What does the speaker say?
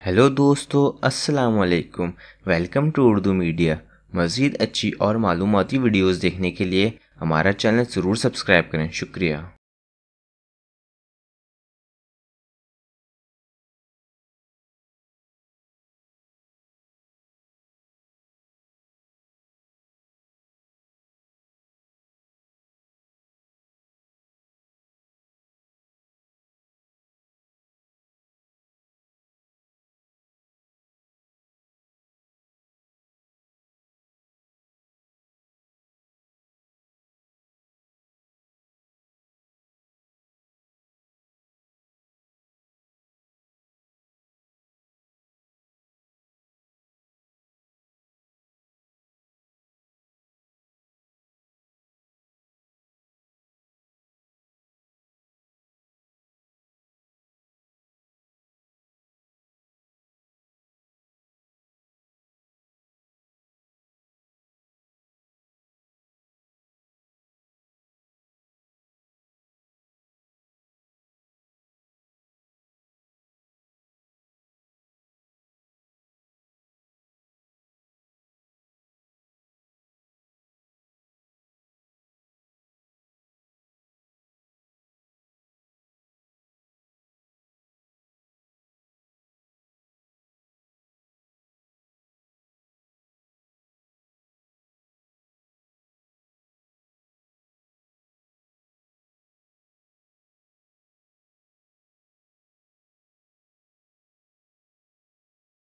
Hello दोस्तों, अस्सलाम वालेकुम। Welcome to Urdu media. मज़ीद अच्छी और मालूमाती वीडियोस देखने के लिए हमारा चैनल ज़रूर सब्सक्राइब करें। शुक्रिया।